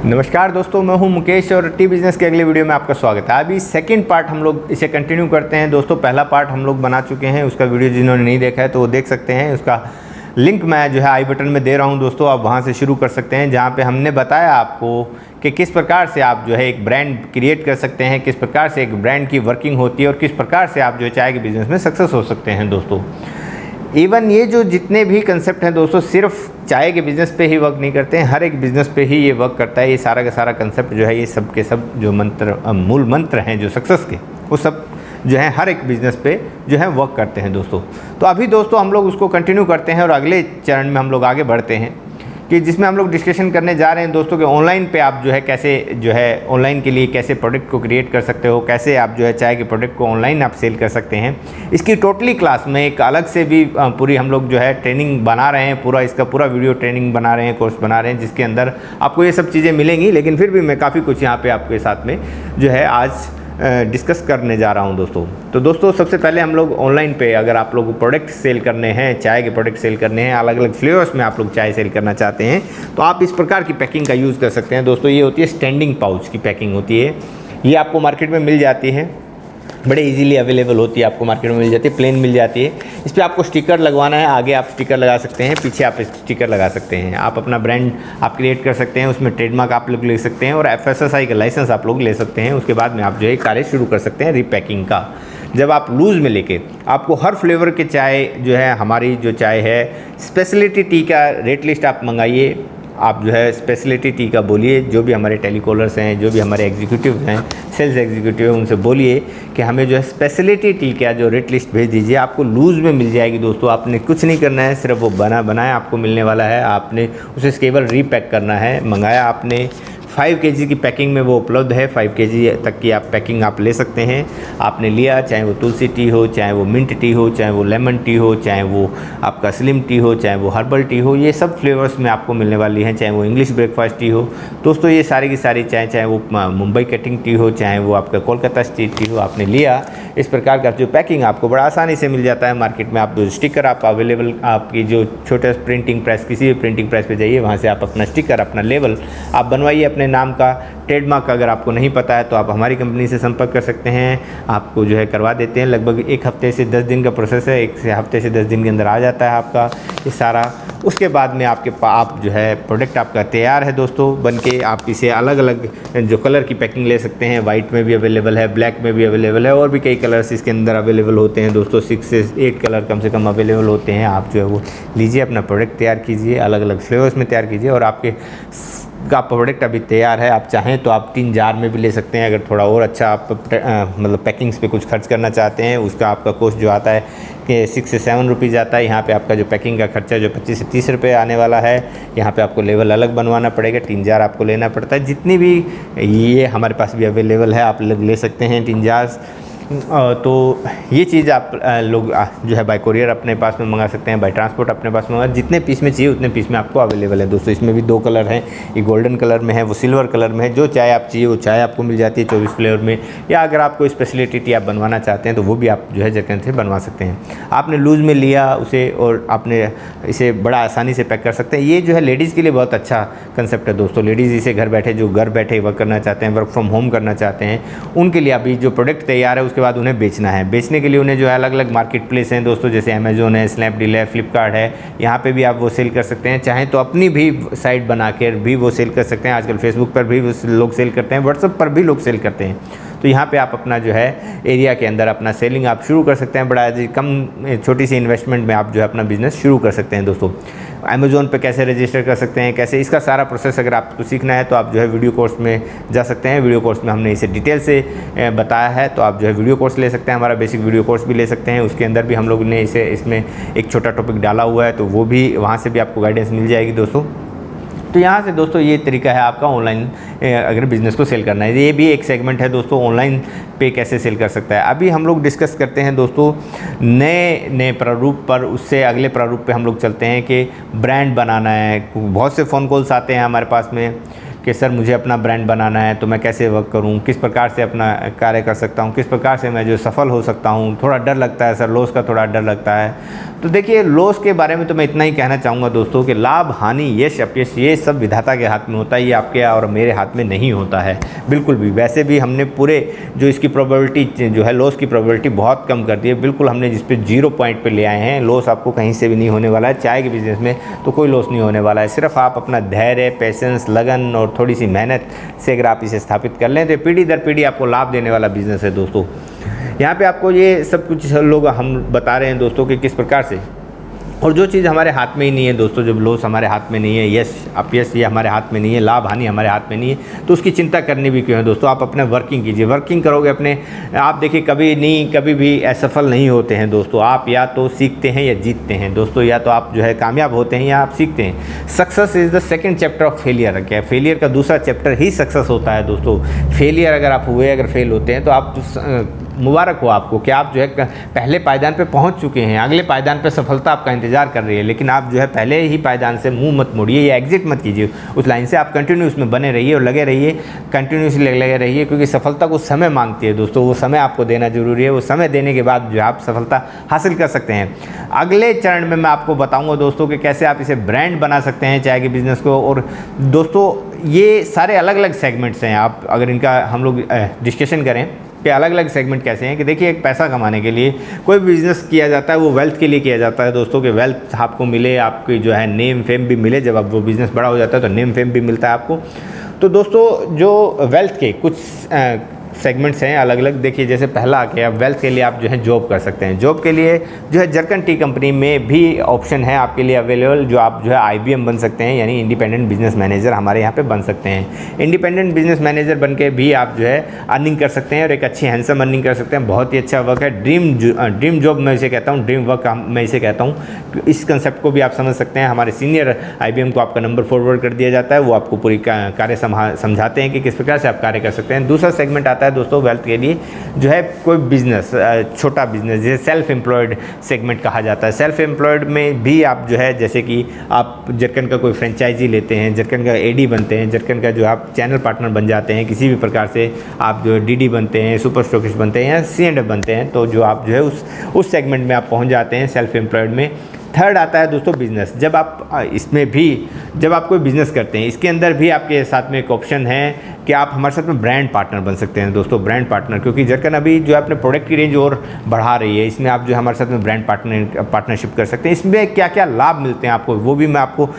नमस्कार दोस्तों, मैं हूं मुकेश और टी बिज़नेस के अगले वीडियो में आपका स्वागत है। अभी सेकंड पार्ट हम लोग इसे कंटिन्यू करते हैं दोस्तों। पहला पार्ट हम लोग बना चुके हैं, उसका वीडियो जिन्होंने नहीं देखा है तो वो देख सकते हैं। उसका लिंक मैं जो है आई बटन में दे रहा हूं दोस्तों, आप वहां से शुरू कर सकते हैं, जहां पे हमने बताया आपको कि किस प्रकार से आप जो है एक ब्रांड क्रिएट कर सकते हैं, किस प्रकार से एक ब्रांड की वर्किंग होती है और किस प्रकार से आप जो है चाय के बिज़नेस में सक्सेस हो सकते हैं दोस्तों। इवन ये जो जितने भी कंसेप्ट हैं दोस्तों, सिर्फ चाय के बिज़नेस पे ही वर्क नहीं करते हैं, हर एक बिज़नेस पे ही ये वर्क करता है। ये सारा का सारा कंसेप्ट जो है, ये सब के सब जो मूल मंत्र हैं जो सक्सेस के, वो सब जो है हर एक बिज़नेस पे जो है वर्क करते हैं दोस्तों। तो अभी दोस्तों हम लोग उसको कंटिन्यू करते हैं और अगले चरण में हम लोग आगे बढ़ते हैं कि जिसमें हम लोग डिस्कशन करने जा रहे हैं दोस्तों कि ऑनलाइन पे आप जो है कैसे जो है ऑनलाइन के लिए कैसे प्रोडक्ट को क्रिएट कर सकते हो, कैसे आप जो है चाय के प्रोडक्ट को ऑनलाइन आप सेल कर सकते हैं। इसकी टोटली क्लास में एक अलग से भी पूरी हम लोग जो है ट्रेनिंग बना रहे हैं, पूरा इसका पूरा वीडियो ट्रेनिंग बना रहे हैं, कोर्स बना रहे हैं, जिसके अंदर आपको ये सब चीज़ें मिलेंगी। लेकिन फिर भी मैं काफ़ी कुछ यहाँ पर आपके साथ में जो है आज डिस्कस करने जा रहा हूं दोस्तों। तो दोस्तों सबसे पहले हम लोग ऑनलाइन पे अगर आप लोग प्रोडक्ट सेल करने हैं, चाय के प्रोडक्ट सेल करने हैं, अलग अलग फ्लेवर्स में आप लोग चाय सेल करना चाहते हैं, तो आप इस प्रकार की पैकिंग का यूज़ कर सकते हैं दोस्तों। ये होती है स्टैंडिंग पाउच की पैकिंग होती है, ये आपको मार्केट में मिल जाती है, बड़े इजीली अवेलेबल होती है, आपको मार्केट में मिल जाती है, प्लेन मिल जाती है। इस पर आपको स्टिकर लगवाना है, आगे आप स्टिकर लगा सकते हैं, पीछे आप स्टिकर लगा सकते हैं। आप अपना ब्रांड आप क्रिएट कर सकते हैं, उसमें ट्रेडमार्क आप लोग ले सकते हैं और FSSAI का लाइसेंस आप लोग ले सकते हैं। उसके बाद में आप जो है कार्य शुरू कर सकते हैं रीपैकिंग का। जब आप लूज़ में लेके आपको हर फ्लेवर के चाय जो है, हमारी जो चाय है स्पेशलिटी टी का रेट लिस्ट आप मंगाइए, आप जो है स्पेशलिटी टी का बोलिए, जो भी हमारे टेलीकॉलर्स हैं, जो भी हमारे एग्जीक्यूटिव हैं, सेल्स एग्जीक्यूटिव हैं, उनसे बोलिए कि हमें जो है स्पेशलिटी टी का जो रेट लिस्ट भेज दीजिए। आपको लूज़ में मिल जाएगी दोस्तों। आपने कुछ नहीं करना है, सिर्फ वो बनाया आपको मिलने वाला है। आपने उसे केवल रीपैक करना है। मंगाया आपने 5 kg की पैकिंग में वो उपलब्ध है, 5 kg तक की आप पैकिंग आप ले सकते हैं। आपने लिया, चाहे वो तुलसी टी हो, चाहे वो मिंट टी हो, चाहे वो लेमन टी हो, चाहे वो आपका स्लिम टी हो, चाहे वो हर्बल टी हो, ये सब फ्लेवर्स में आपको मिलने वाली हैं। चाहे वो इंग्लिश ब्रेकफास्ट टी हो दोस्तों, ये सारी की सारी चाहे वो मुंबई कटिंग टी हो, चाहे वो आपका कोलकाता स्ट्रीट टी हो, आपने लिया। इस प्रकार का जो पैकिंग आपको बड़ा आसानी से मिल जाता है मार्केट में। आप जो स्टिकर आप अवेलेबल, आपकी जो छोटे प्रिंटिंग प्रेस, किसी भी प्रिंटिंग प्रेस पे जाइए, वहाँ से आप अपना स्टिकर, अपना लेबल आप बनवाइए अपने नाम का। ट्रेडमार्क अगर आपको नहीं पता है तो आप हमारी कंपनी से संपर्क कर सकते हैं, आपको जो है करवा देते हैं। लगभग 1 हफ्ते से 10 दिन का प्रोसेस है, 1 हफ्ते से 10 दिन के अंदर आ जाता है आपका ये सारा। उसके बाद में आप जो है प्रोडक्ट आपका तैयार है दोस्तों बन के। आप इसे अलग अलग जो कलर की पैकिंग ले सकते हैं, वाइट में भी अवेलेबल है, ब्लैक में भी अवेलेबल है, और भी कई कलर्स इसके अंदर अवेलेबल होते हैं दोस्तों। 6 से 8 कलर कम से कम अवेलेबल होते हैं। आप जो है वो लीजिए, अपना प्रोडक्ट तैयार कीजिए, अलग अलग फ्लेवर्स में तैयार कीजिए, और आपके का प्रोडक्ट अभी तैयार है। आप चाहें तो आप 3 जार में भी ले सकते हैं। अगर थोड़ा और अच्छा आप मतलब पैकिंग्स पे कुछ खर्च करना चाहते हैं, उसका आपका कॉस्ट जो आता है कि 6 से 7 रुपीज़ आता है। यहाँ पे आपका जो पैकिंग का खर्चा जो 25 से 30 रुपये आने वाला है। यहाँ पे आपको लेवल अलग बनवाना पड़ेगा, 3 जार आपको लेना पड़ता है। जितनी भी ये हमारे पास भी अवेलेबल है, आप ले सकते हैं 3 जार। तो ये चीज़ आप लोग जो है बाय कोरियर अपने पास में मंगा सकते हैं, बाय ट्रांसपोर्ट अपने पास में मंगा। जितने पीस में चाहिए उतने पीस में आपको अवेलेबल है दोस्तों। इसमें भी 2 कलर हैं, ये गोल्डन कलर में है, वो सिल्वर कलर में है। जो चाय आप चाहिए वो चाय आपको मिल जाती है 24 फ्लेवर में। या अगर आपको स्पेशलिटी टी आप बनवाना चाहते हैं तो वो भी आप जो है जगह से बनवा सकते हैं। आपने लूज़ में लिया उसे और आपने इसे बड़ा आसानी से पैक कर सकते हैं। ये जो है लेडीज़ के लिए बहुत अच्छा कंसेप्ट है दोस्तों। लेडीज़ इसे घर बैठे, जो घर बैठे वर्क करना चाहते हैं, वर्क फ्रॉम होम करना चाहते हैं, उनके लिए अभी जो प्रोडक्ट तैयार है उसके बाद उन्हें बेचना है। बेचने के लिए उन्हें जो है अलग अलग मार्केट प्लेस हैं दोस्तों, जैसे अमेज़ॉन है, स्नैपडील है, फ्लिपकार्ट है, यहाँ पे भी आप वो सेल कर सकते हैं। चाहें तो अपनी भी साइट बना कर भी वो सेल कर सकते हैं। आजकल फेसबुक पर भी लोग सेल करते हैं, व्हाट्सएप पर भी लोग सेल करते हैं। तो यहाँ पे आप अपना जो है एरिया के अंदर अपना सेलिंग आप शुरू कर सकते हैं। बड़ा कम छोटी सी इन्वेस्टमेंट में आप जो है अपना बिज़नेस शुरू कर सकते हैं दोस्तों। अमेज़ॉन पे कैसे रजिस्टर कर सकते हैं, कैसे, इसका सारा प्रोसेस अगर आपको सीखना है तो आप जो है वीडियो कोर्स में जा सकते हैं। वीडियो कोर्स में हमने इसे डिटेल से बताया है, तो आप जो है वीडियो कोर्स ले सकते हैं। हमारा बेसिक वीडियो कोर्स भी ले सकते हैं, उसके अंदर भी हम लोग ने इसमें एक छोटा टॉपिक डाला हुआ है, तो वो भी वहाँ से भी आपको गाइडेंस मिल जाएगी दोस्तों। तो यहाँ से दोस्तों ये तरीका है आपका ऑनलाइन अगर बिज़नेस को सेल करना है। ये भी एक सेगमेंट है दोस्तों, ऑनलाइन पे कैसे सेल कर सकता है। अभी हम लोग डिस्कस करते हैं दोस्तों नए प्रारूप पर। उससे अगले प्रारूप पे हम लोग चलते हैं कि ब्रांड बनाना है। बहुत से फ़ोन कॉल्स आते हैं हमारे पास में कि सर मुझे अपना ब्रांड बनाना है तो मैं कैसे वर्क करूं, किस प्रकार से अपना कार्य कर सकता हूं, किस प्रकार से मैं जो सफल हो सकता हूं। थोड़ा डर लगता है सर, लॉस का थोड़ा डर लगता है। तो देखिए लॉस के बारे में तो मैं इतना ही कहना चाहूँगा दोस्तों कि लाभ हानि यश अपयश ये सब विधाता के हाथ में होता है, ये आपके और मेरे हाथ में नहीं होता है बिल्कुल भी। वैसे भी हमने पूरे जो इसकी प्रोबेबिलिटी जो है लॉस की प्रोबेबिलिटी बहुत कम कर दी है, बिल्कुल हमने जिस पे 0 पॉइंट पे ले आए हैं। लॉस आपको कहीं से भी नहीं होने वाला है, चाय के बिज़नेस में तो कोई लॉस नहीं होने वाला है। सिर्फ आप अपना धैर्य, पेशेंस, लगन और थोड़ी सी मेहनत से अगर आप इसे स्थापित कर लें तो पीढ़ी दर पीढ़ी आपको लाभ देने वाला बिज़नेस है दोस्तों। यहाँ पे आपको ये सब कुछ लोग हम बता रहे हैं दोस्तों कि किस प्रकार से, और जो चीज़ हमारे हाथ में ही नहीं है दोस्तों, जब लॉस हमारे हाथ में नहीं है, यश अपयश ये हमारे हाथ में नहीं है, लाभ हानि हमारे हाथ में नहीं है, तो उसकी चिंता करनी भी क्यों है दोस्तों। आप अपना वर्किंग कीजिए, वर्किंग करोगे अपने आप। देखिए कभी भी असफल नहीं होते हैं दोस्तों। आप या तो सीखते हैं या जीतते हैं दोस्तों, या तो आप जो है कामयाब होते हैं या आप सीखते हैं। Success is the second chapter of failure. क्या फेलियर का दूसरा चैप्टर ही सक्सेस होता है दोस्तों। फेलियर अगर आप हुए, अगर फेल होते हैं तो आप मुबारक हो आपको कि आप जो है पहले पायदान पे पहुंच चुके हैं। अगले पायदान पे सफलता आपका इंतज़ार कर रही है, लेकिन आप जो है पहले ही पायदान से मुंह मत मोड़िए या एग्जिट मत कीजिए उस लाइन से। आप कंटिन्यू उसमें बने रहिए और लगे रहिए, कंटिन्यूसली लगे रहिए, क्योंकि सफलता को समय मांगती है दोस्तों। वो समय आपको देना जरूरी है, वो समय देने के बाद जो है आप सफलता हासिल कर सकते हैं। अगले चरण में मैं आपको बताऊँगा दोस्तों कि कैसे आप इसे ब्रांड बना सकते हैं चाय के बिज़नेस को। और दोस्तों ये सारे अलग अलग सेगमेंट्स हैं, आप अगर इनका हम लोग डिस्कशन करें कि अलग अलग सेगमेंट कैसे हैं। कि देखिए एक पैसा कमाने के लिए कोई बिज़नेस किया जाता है, वो वेल्थ के लिए किया जाता है दोस्तों। कि वेल्थ आपको मिले, आपकी जो है नेम फेम भी मिले। जब आप वो बिज़नेस बड़ा हो जाता है तो नेम फेम भी मिलता है आपको। तो दोस्तों जो वेल्थ के कुछ सेगमेंट्स हैं अलग अलग। देखिए जैसे पहला आ गया वेल्थ के लिए आप जो है जॉब कर सकते हैं। जॉब के लिए जो है जरकन टी कंपनी में भी ऑप्शन है आपके लिए अवेलेबल, जो आप जो है IBM बन सकते हैं, यानी इंडिपेंडेंट बिजनेस मैनेजर हमारे यहाँ पे बन सकते हैं। इंडिपेंडेंट बिजनेस मैनेजर बन के भी आप जो है अर्निंग कर सकते हैं और एक अच्छी हैंडसम अर्निंग कर सकते हैं। बहुत ही अच्छा वर्क है, ड्रीम जॉब मैं इसे कहता हूँ, ड्रीम वर्क मैं इसे कहता हूँ। इस कंसेप्ट को भी आप समझ सकते हैं। हमारे सीनियर IBM को आपका नंबर फॉरवर्ड कर दिया जाता है, वो आपको पूरी कार्य समझाते हैं कि किस प्रकार से आप कार्य कर सकते हैं। दूसरा सेगमेंट आता है दोस्तों वेल्थ के लिए जो है कोई बिजनेस, छोटा बिजनेस, जैसे सेल्फ एम्प्लॉयड सेगमेंट कहा जाता है। सेल्फ एम्प्लॉयड में भी आप जो है जैसे कि आप जरकन का कोई फ्रेंचाइजी लेते हैं, जरकन का AD बनते हैं, जरकन का जो आप चैनल पार्टनर बन जाते हैं, किसी भी प्रकार से आप जो है DD बनते हैं, सुपर स्टॉकिस्ट बनते हैं या C&F बनते हैं, तो जो आप जो है उस सेगमेंट में आप पहुंच जाते हैं सेल्फ एम्प्लॉयड में। थर्ड आता है दोस्तों बिज़नेस। जब आप इसमें भी जब आप कोई बिज़नेस करते हैं, इसके अंदर भी आपके साथ में एक ऑप्शन है कि आप हमारे साथ में ब्रांड पार्टनर बन सकते हैं दोस्तों। ब्रांड पार्टनर, क्योंकि जरकन अभी जो है अपने प्रोडक्ट की रेंज और बढ़ा रही है, इसमें आप जो है हमारे साथ में ब्रांड पार्टनरशिप कर सकते हैं। इसमें क्या क्या लाभ मिलते हैं आपको, वो भी मैं आपको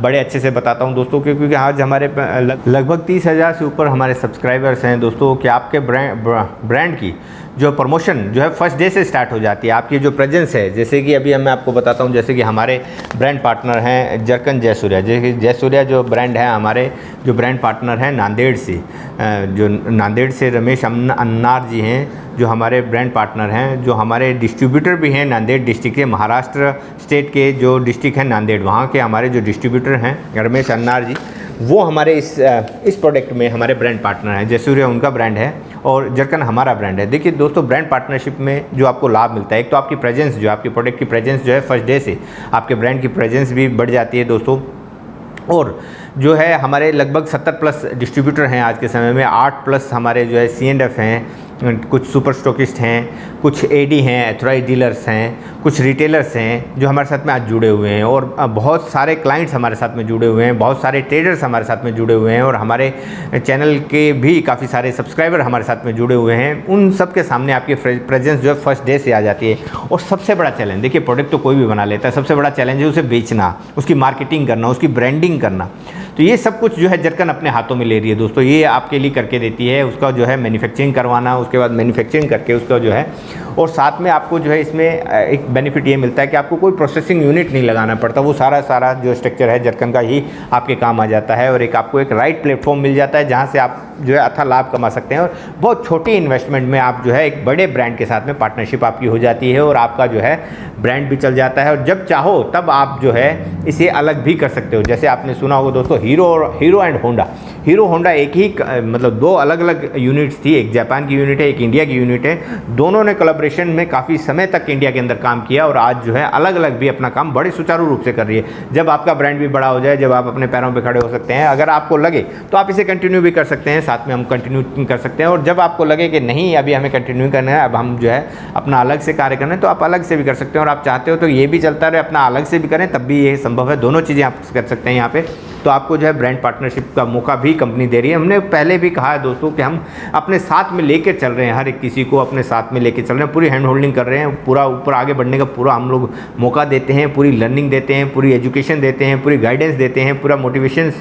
बड़े अच्छे से बताता हूँ दोस्तों। क्योंकि आज हमारे लगभग 30,000 से ऊपर हमारे सब्सक्राइबर्स हैं दोस्तों। कि आपके ब्रांड की जो प्रमोशन जो है फर्स्ट डे से स्टार्ट हो जाती है। आपकी जो प्रेजेंस है, जैसे कि अभी मैं आपको बताता हूँ, जैसे कि हमारे ब्रांड पार्टनर हैं जरकन जयसूर्या। जैसे जयसूर्या जो ब्रांड है, हमारे जो ब्रांड पार्टनर हैं नांदेड़ से, जो नांदेड़ से रमेश अन्नार जी हैं जो हमारे ब्रांड पार्टनर हैं, जो हमारे डिस्ट्रीब्यूटर भी हैं नांदेड़ डिस्ट्रिक्ट के, महाराष्ट्र स्टेट के जो डिस्ट्रिक्ट है नांदेड़, वहाँ के हमारे जो डिस्ट्रीब्यूटर हैं रमेश अन्नार जी, वो हमारे इस प्रोडक्ट में हमारे ब्रांड पार्टनर हैं। जयसूर्या उनका ब्रांड है और जरकन हमारा ब्रांड है। देखिए दोस्तों ब्रांड पार्टनरशिप में जो आपको लाभ मिलता है, एक तो आपकी प्रेजेंस, जो आपके प्रोडक्ट की प्रेजेंस जो है फर्स्ट डे से आपके ब्रांड की प्रेजेंस भी बढ़ जाती है दोस्तों। और जो है हमारे लगभग 70+ डिस्ट्रीब्यूटर हैं आज के समय में, 8+ हमारे जो है C&F हैं, कुछ सुपर स्टॉकिस्ट हैं, कुछ AD हैं, एथोराइज्ड डीलर्स हैं, कुछ रिटेलर्स हैं जो हमारे साथ में आज जुड़े हुए हैं। और बहुत सारे क्लाइंट्स हमारे साथ में जुड़े हुए हैं, बहुत सारे ट्रेडर्स हमारे साथ में जुड़े हुए हैं, और हमारे चैनल के भी काफ़ी सारे सब्सक्राइबर हमारे साथ में जुड़े हुए हैं। उन सब के सामने आपकी प्रेजेंस जो है फर्स्ट डे से आ जाती है। और सबसे बड़ा चैलेंज, देखिए प्रोडक्ट तो कोई भी बना लेता है, सबसे बड़ा चैलेंज है उसे बेचना, उसकी मार्केटिंग करना, उसकी ब्रांडिंग करना। तो ये सब कुछ जो है जरकन अपने हाथों में ले रही है दोस्तों। ये आपके लिए करके देती है, उसका जो है मैन्युफैक्चरिंग करवाना, उसके बाद मैन्युफैक्चरिंग करके उसका जो है, और साथ में आपको जो है इसमें एक बेनिफिट ये मिलता है कि आपको कोई प्रोसेसिंग यूनिट नहीं लगाना पड़ता। वो सारा जो स्ट्रक्चर है जरकन का ही आपके काम आ जाता है, और एक आपको एक राइट प्लेटफॉर्म मिल जाता है जहाँ से आप जो है अच्छा लाभ कमा सकते हैं। और बहुत छोटी इन्वेस्टमेंट में आप जो है एक बड़े ब्रांड के साथ में पार्टनरशिप आपकी हो जाती है, और आपका जो है ब्रांड भी चल जाता है। और जब चाहो तब आप जो है इसे अलग भी कर सकते हो। जैसे आपने सुना होगा दोस्तों hero and Honda, hero Honda एक ही मतलब दो अलग अलग यूनिट्स थी, एक जापान की यूनिट है, एक इंडिया की यूनिट है। दोनों ने कोलैबोरेशन में काफ़ी समय तक इंडिया के अंदर काम किया और आज जो है अलग अलग भी अपना काम बड़े सुचारू रूप से कर रही है। जब आपका ब्रांड भी बड़ा हो जाए, जब आप अपने पैरों पर खड़े हो सकते हैं, अगर आपको लगे तो आप इसे कंटिन्यू भी कर सकते हैं, साथ में हम कंटिन्यू कर सकते हैं। और जब आपको लगे कि नहीं अभी हमें कंटिन्यू करना है, अब हम जो है अपना अलग से कार्य करना है, तो आप अलग से भी कर सकते हैं। और आप चाहते हो तो ये भी चलता रहे, अपना अलग से भी करें, तब भी ये संभव है। दोनों चीज़ें आप कर सकते हैं यहाँ पे। तो आपको जो है ब्रांड पार्टनरशिप का मौका भी कंपनी दे रही है। हमने पहले भी कहा है दोस्तों कि हम अपने साथ में लेके चल रहे हैं, हर एक किसी को अपने साथ में लेके चल रहे हैं, पूरी हैंड होल्डिंग कर रहे हैं, पूरा ऊपर आगे बढ़ने का पूरा हम लोग मौका देते हैं, पूरी लर्निंग देते हैं, पूरी एजुकेशन देते हैं, पूरी गाइडेंस देते हैं, पूरा मोटिवेशन,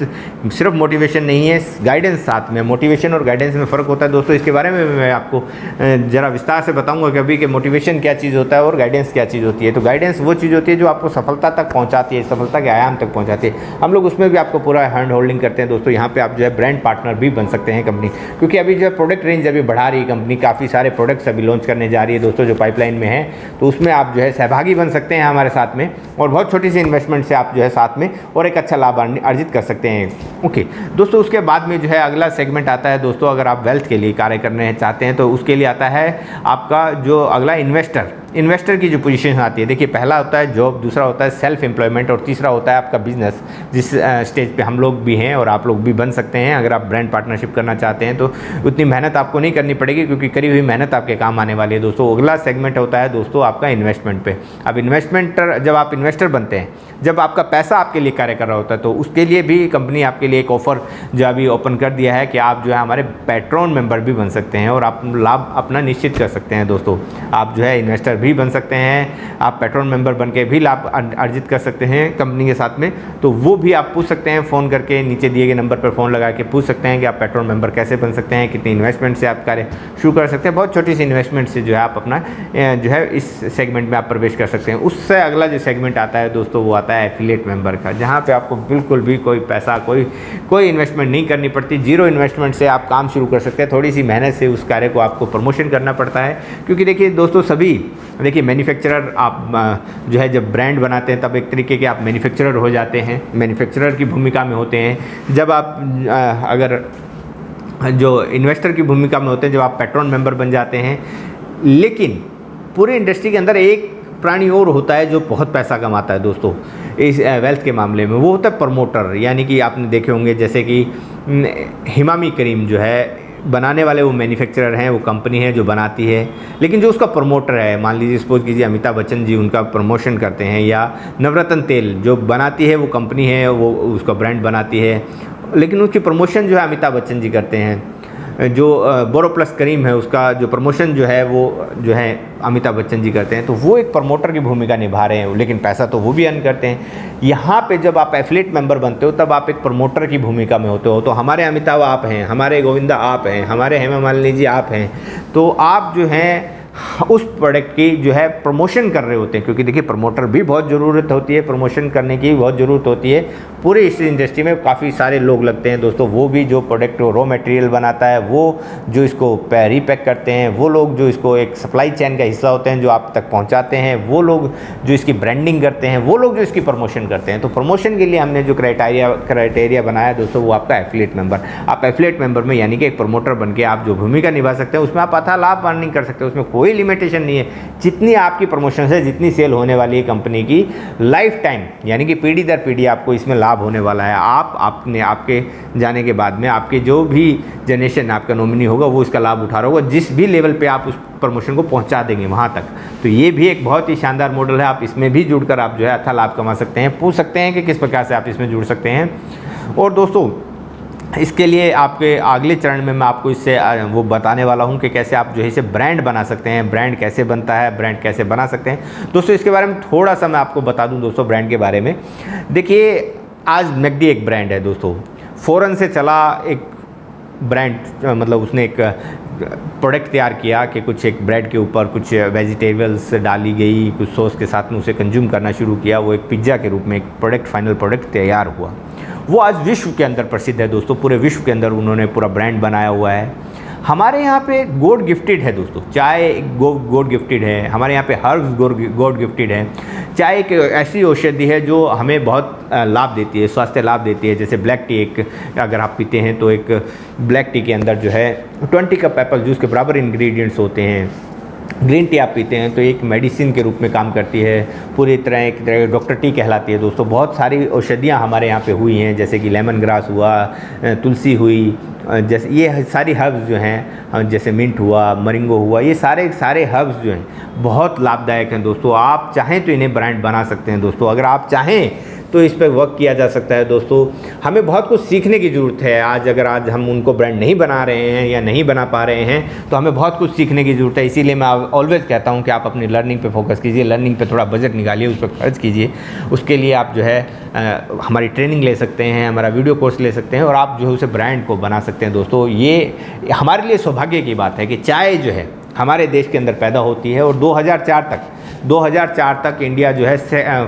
सिर्फ मोटिवेशन नहीं है, गाइडेंस साथ में। मोटिवेशन और गाइडेंस में फ़र्क होता है दोस्तों, इसके बारे में मैं आपको ज़रा विस्तार से बताऊँगा कभी कि मोटिवेशन क्या चीज़ होता है और गाइडेंस क्या चीज़ होती है। तो गाइडेंस वो चीज़ होती है जो आपको सफलता तक पहुँचाती है, सफलता के आयाम तक पहुँचाती है। हम लोग उसमें भी आपको पूरा हैंड होल्डिंग करते हैं दोस्तों। यहाँ पे आप जो है ब्रांड पार्टनर भी बन सकते हैं कंपनी, क्योंकि अभी जो है प्रोडक्ट रेंज अभी बढ़ा रही है कंपनी, काफ़ी सारे प्रोडक्ट्स अभी लॉन्च करने जा रही है दोस्तों जो पाइपलाइन में है। तो उसमें आप जो है सहभागी बन सकते हैं हमारे साथ में, और बहुत छोटी सी इन्वेस्टमेंट से आप जो है साथ में और एक अच्छा लाभ अर्जित कर सकते हैं। ओके दोस्तों, उसके बाद में जो है अगला सेगमेंट आता है दोस्तों, अगर आप वेल्थ के लिए कार्य करने चाहते हैं तो उसके लिए आता है आपका जो अगला इन्वेस्टर की जो पोजीशन आती है। देखिए, पहला होता है जॉब, दूसरा होता है सेल्फ एम्प्लॉयमेंट और तीसरा होता है आपका बिजनेस, जिस स्टेज पे हम लोग भी हैं और आप लोग भी बन सकते हैं। अगर आप ब्रांड पार्टनरशिप करना चाहते हैं तो उतनी मेहनत आपको नहीं करनी पड़ेगी, क्योंकि करी हुई मेहनत आपके काम आने वाली है दोस्तों। अगला सेगमेंट होता है दोस्तों आपका इन्वेस्टमेंट पे। अब जब आप इन्वेस्टर बनते हैं, जब आपका पैसा आपके लिए कार्य कर रहा होता है, तो उसके लिए भी कंपनी आपके लिए एक ऑफ़र जो अभी ओपन कर दिया है कि आप जो है हमारे पैट्रॉन मेंबर भी बन सकते हैं और आप लाभ अपना निश्चित कर सकते हैं दोस्तों। आप जो है इन्वेस्टर भी बन सकते हैं, आप पैट्रॉन मेंबर बन के भी लाभ अर्जित कर सकते हैं कंपनी के साथ में। तो वो भी आप पूछ सकते हैं, फ़ोन करके नीचे दिए गए नंबर पर फ़ोन लगा के पूछ सकते हैं कि आप पैट्रॉन मेंबर कैसे बन सकते हैं, कितनी इन्वेस्टमेंट से आप कार्य शुरू कर सकते हैं। बहुत छोटी सी इन्वेस्टमेंट से जो है आप अपना जो है इस सेगमेंट में आप प्रवेश कर सकते हैं। उससे अगला जो सेगमेंट आता है दोस्तों वो आता है एफिलिएट मेंबर का, जहाँ पे आपको बिल्कुल भी कोई पैसा कोई इन्वेस्टमेंट नहीं करनी पड़ती। जीरो इन्वेस्टमेंट से आप काम शुरू कर सकते हैं। थोड़ी सी मेहनत से उस कार्य को आपको प्रमोशन करना पड़ता है, क्योंकि देखिए दोस्तों देखिए मैन्युफैक्चरर आप जो है जब ब्रांड बनाते हैं तब एक तरीके के आप मैन्युफैक्चरर हो जाते हैं, मैन्युफैक्चरर की भूमिका में होते हैं। जब आप अगर जो इन्वेस्टर की भूमिका में होते हैं, जब आप पैट्रॉन मेंबर बन जाते हैं। लेकिन पूरी इंडस्ट्री के अंदर एक प्राणी और होता है जो बहुत पैसा कमाता है दोस्तों इस वेल्थ के मामले में, वो होता है प्रमोटर। यानी कि आपने देखे होंगे जैसे कि हिमामी करीम जो है बनाने वाले वो मैन्युफैक्चरर हैं, वो कंपनी है जो बनाती है, लेकिन जो उसका प्रमोटर है, मान लीजिए सपोज कीजिए अमिताभ बच्चन जी उनका प्रमोशन करते हैं, या नवरत्न तेल जो बनाती है वो कंपनी है, वो उसका ब्रांड बनाती है, लेकिन उसकी प्रमोशन जो है अमिताभ बच्चन जी करते हैं। जो बोरोप्लस करीम है उसका जो प्रमोशन जो है वो जो है अमिताभ बच्चन जी करते हैं। तो वो एक प्रमोटर की भूमिका निभा रहे हैं, लेकिन पैसा तो वो भी अर्न करते हैं। यहाँ पे जब आप एफिलिएट मेंबर बनते हो तब आप एक प्रमोटर की भूमिका में होते हो। तो हमारे अमिताभ आप हैं, हमारे गोविंदा आप हैं, हमारे हेमा मालिनी जी आप हैं, तो आप जो हैं उस प्रोडक्ट की जो है प्रमोशन कर रहे होते हैं। क्योंकि देखिए प्रमोटर भी बहुत ज़रूरत होती है, प्रमोशन करने की बहुत ज़रूरत होती है। पूरे इस इंडस्ट्री में काफ़ी सारे लोग लगते हैं दोस्तों, वो भी जो प्रोडक्ट रॉ मटेरियल बनाता है, वो जो इसको रीपैक करते हैं, वो लोग जो इसको एक सप्लाई चेन का हिस्सा होते हैं जो आप तक पहुंचाते हैं, वो लोग जो इसकी ब्रांडिंग करते हैं, वो लोग जो इसकी प्रमोशन करते हैं। तो प्रमोशन के लिए हमने जो क्राइटेरिया बनाया दोस्तों वो आपका एफिलिएट मेंबर। आप एफिलिएट मेंबर में यानी कि एक प्रमोटर बन के आप जो भूमिका निभा सकते हैं उसमें आप अथा लाभ अर्निंग कर सकते हैं। उसमें कोई लिमिटेशन नहीं है, जितनी आपकी प्रमोशन से जितनी सेल होने वाली है कंपनी की लाइफ टाइम, यानी कि पीढ़ी दर पीढ़ी आपको इसमें लाभ होने वाला है। आपके जाने के बाद में आपके जो भी जनरेशन आपका नॉमिनी होगा वो इसका लाभ उठा रहा होगा, जिस भी लेवल पे आप उस प्रमोशन को पहुंचा देंगे वहां तक। तो ये भी एक बहुत ही शानदार मॉडल है, आप इसमें भी जुड़कर आप जो है अच्छा लाभ कमा सकते हैं। पूछ सकते हैं कि किस प्रकार से आप इसमें जुड़ सकते हैं। और दोस्तों इसके लिए आपके अगले चरण में मैं आपको इससे वो बताने वाला हूँ कि कैसे आप जो है इसे ब्रांड बना सकते हैं, ब्रांड कैसे बनता है, ब्रांड कैसे बना सकते हैं। दोस्तों इसके बारे में थोड़ा सा मैं आपको बता दूँ दोस्तों ब्रांड के बारे में। देखिए आज मैकडी एक ब्रांड है दोस्तों, फ़ौरन से चला एक ब्रांड, मतलब उसने एक प्रोडक्ट तैयार किया कि कुछ एक ब्रेड के ऊपर कुछ वेजिटेबल्स डाली गई, कुछ सॉस के साथ में उसे कंज्यूम करना शुरू किया, वो एक पिज़्ज़ा के रूप में एक प्रोडक्ट फाइनल प्रोडक्ट तैयार हुआ। वो आज विश्व के अंदर प्रसिद्ध है दोस्तों, पूरे विश्व के अंदर उन्होंने पूरा ब्रांड बनाया हुआ है। हमारे यहाँ पे गॉड गिफ्टेड है दोस्तों, चाय गॉड गिफ्टेड है, हमारे यहाँ पे हर्ब्स गॉड गिफ्टेड है। चाय एक ऐसी औषधि है जो हमें बहुत लाभ देती है, स्वास्थ्य लाभ देती है। जैसे ब्लैक टी एक अगर आप पीते हैं तो एक ब्लैक टी के अंदर जो है 20 कप एप्पल जूस के बराबर इंग्रेडिएंट्स होते हैं। ग्रीन टी आप पीते हैं तो एक मेडिसिन के रूप में काम करती है, पूरी तरह एक तरह डॉक्टर टी कहलाती है दोस्तों। बहुत सारी औषधियाँ हमारे यहाँ पे हुई हैं, जैसे कि लेमन ग्रास हुआ, तुलसी हुई, जैसे ये सारी हर्ब्स जो हैं, जैसे मिंट हुआ, मरिंगो हुआ, ये सारे हर्ब्स जो हैं बहुत लाभदायक हैं दोस्तों। आप चाहें तो इन्हें ब्रांड बना सकते हैं दोस्तों, अगर आप चाहें तो इस पर वर्क किया जा सकता है दोस्तों। हमें बहुत कुछ सीखने की ज़रूरत है। अगर हम उनको ब्रांड नहीं बना रहे हैं या नहीं बना पा रहे हैं तो हमें बहुत कुछ सीखने की ज़रूरत है। इसीलिए मैं ऑलवेज़ कहता हूं कि आप अपनी लर्निंग पे फोकस कीजिए, लर्निंग पे थोड़ा बजट निकालिए, उस पर खर्च कीजिए। उसके लिए आप जो है हमारी ट्रेनिंग ले सकते हैं, हमारा वीडियो कोर्स ले सकते हैं और आप जो है उसे ब्रांड को बना सकते हैं दोस्तों। ये हमारे लिए सौभाग्य की बात है कि चाय जो है हमारे देश के अंदर पैदा होती है और 2004 तक इंडिया जो है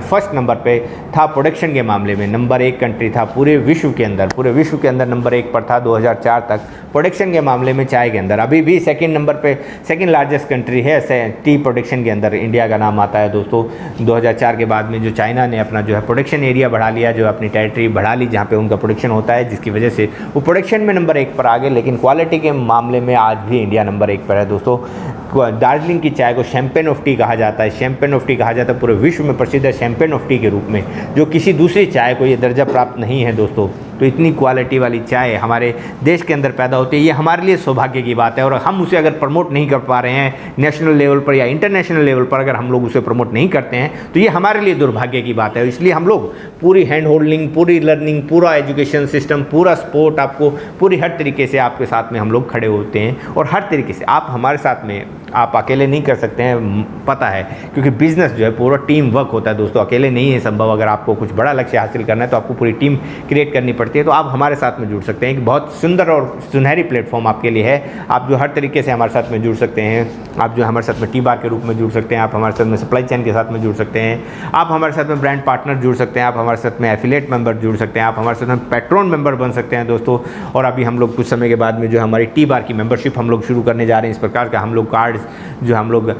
फर्स्ट नंबर पे था प्रोडक्शन के मामले में, नंबर 1 कंट्री था पूरे विश्व के अंदर नंबर 1 पर था 2004 तक प्रोडक्शन के मामले में चाय के अंदर। अभी भी सेकंड नंबर पे सेकंड लार्जेस्ट कंट्री है टी प्रोडक्शन के अंदर, इंडिया का नाम आता है दोस्तों। 2004 के बाद में जो चाइना ने अपना जो है प्रोडक्शन एरिया बढ़ा लिया, जो अपनी टेरिटरी बढ़ा ली जहाँ पे उनका प्रोडक्शन होता है, जिसकी वजह से वो प्रोडक्शन में नंबर 1 पर आ गए। लेकिन क्वालिटी के मामले में आज भी इंडिया नंबर 1 पर है दोस्तों। दार्जिलिंग की चाय को शैंपेन ऑफ टी कहा जाता है, शैंपेन ऑफ टी कहा जाता है, पूरे विश्व में प्रसिद्ध है शैंपेन ऑफ टी के रूप में, जो किसी दूसरी चाय को ये दर्जा प्राप्त नहीं है दोस्तों। तो इतनी क्वालिटी वाली चाय हमारे देश के अंदर पैदा होती है, ये हमारे लिए सौभाग्य की बात है। और हम उसे अगर प्रमोट नहीं कर पा रहे हैं नेशनल लेवल पर या इंटरनेशनल लेवल पर, अगर हम लोग उसे प्रमोट नहीं करते हैं तो ये हमारे लिए दुर्भाग्य की बात है। इसलिए हम लोग पूरी हैंड होल्डिंग, पूरी लर्निंग, पूरा एजुकेशन सिस्टम, पूरा सपोर्ट, आपको पूरी हर तरीके से आपके साथ में हम लोग खड़े होते हैं। और हर तरीके से आप हमारे साथ में, आप अकेले नहीं कर सकते हैं, पता है, क्योंकि बिजनेस जो है पूरा टीम वर्क होता है दोस्तों, अकेले नहीं है संभव। अगर आपको कुछ बड़ा लक्ष्य हासिल करना है तो आपको पूरी टीम क्रिएट करनी पड़ती है। तो आप हमारे साथ में जुड़ सकते हैं, एक बहुत सुंदर और सुनहरी प्लेटफॉर्म आपके लिए है। आप जो हर तरीके से हमारे साथ में जुड़ सकते हैं, आप जो हमारे साथ में टी बार के रूप में जुड़ सकते हैं, आप हमारे साथ में सप्लाई चेन के साथ में जुड़ सकते हैं, आप हमारे साथ में ब्रांड पार्टनर जुड़ सकते हैं, आप हमारे साथ में एफिलिएट मेंबर जुड़ सकते हैं, आप हमारे साथ में पैट्रॉन मेंबर बन सकते हैं दोस्तों। और अभी हम लोग कुछ समय के बाद में जो हमारी टी बार की मेंबरशिप हम लोग शुरू करने जा रहे हैं। इस प्रकार का हम लोग कार्ड्स जो हम लोग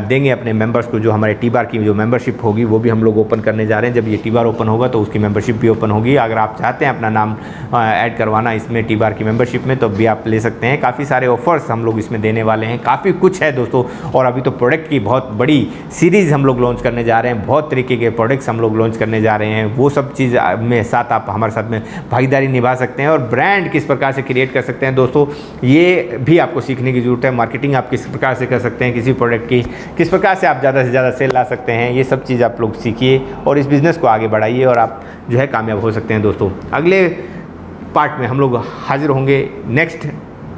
देंगे अपने मेंबर्स को, जो हमारे टी बार की जो मेंबरशिप होगी वो भी हम लोग ओपन करने जा रहे हैं। जब ये टी बार ओपन होगा तो उसकी मेंबरशिप भी ओपन होगी। अगर आप चाहते हैं अपना नाम ऐड करवाना इसमें टी बार की मेंबरशिप में तो भी आप ले सकते हैं। काफ़ी सारे ऑफर्स हम लोग इसमें देने वाले हैं, काफ़ी कुछ है दोस्तों। और अभी तो प्रोडक्ट की बहुत बड़ी सीरीज़ हम लोग लॉन्च करने जा रहे हैं, बहुत तरीके के प्रोडक्ट्स हम लोग लॉन्च करने जा रहे हैं। वो सब चीज़ में साथ आप हमारे साथ में भागीदारी निभा सकते हैं। और ब्रांड किस प्रकार से क्रिएट कर सकते हैं दोस्तों, ये भी आपको सीखने की ज़रूरत है। मार्केटिंग आप किस प्रकार से कर सकते हैं किसी प्रोडक्ट की, किस प्रकार से आप ज़्यादा से ज़्यादा सेल ला सकते हैं, ये सब चीज़ आप लोग सीखिए और इस बिज़नेस को आगे बढ़ाइए और आप जो है कामयाब हो सकते हैं दोस्तों। अगले पार्ट में हम लोग हाजिर होंगे नेक्स्ट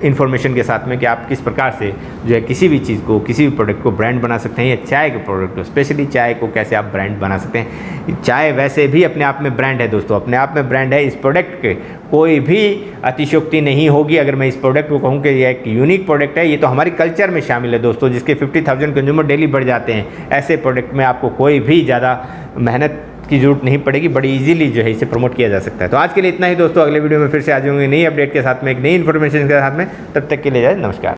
इन्फॉर्मेशन के साथ में कि आप किस प्रकार से जो है किसी भी चीज़ को, किसी भी प्रोडक्ट को ब्रांड बना सकते हैं, या चाय के प्रोडक्ट को, स्पेशली चाय को कैसे आप ब्रांड बना सकते हैं। चाय वैसे भी अपने आप में ब्रांड है दोस्तों, अपने आप में ब्रांड है। इस प्रोडक्ट के कोई भी अतिशयोक्ति नहीं होगी अगर मैं इस प्रोडक्ट को कहूँ कि ये एक यूनिक प्रोडक्ट है। ये तो हमारी कल्चर में शामिल है दोस्तों, जिसके 50,000 कंज्यूमर डेली बढ़ जाते हैं। ऐसे प्रोडक्ट में आपको कोई भी ज़्यादा मेहनत की जरूरत नहीं पड़ेगी, बड़ी इजीली जो है इसे प्रमोट किया जा सकता है। तो आज के लिए इतना ही दोस्तों, अगले वीडियो में फिर से आ जाऊंगे नई अपडेट के साथ में, एक नई इन्फॉर्मेशन के साथ में। तब तक के लिए जाए, नमस्कार।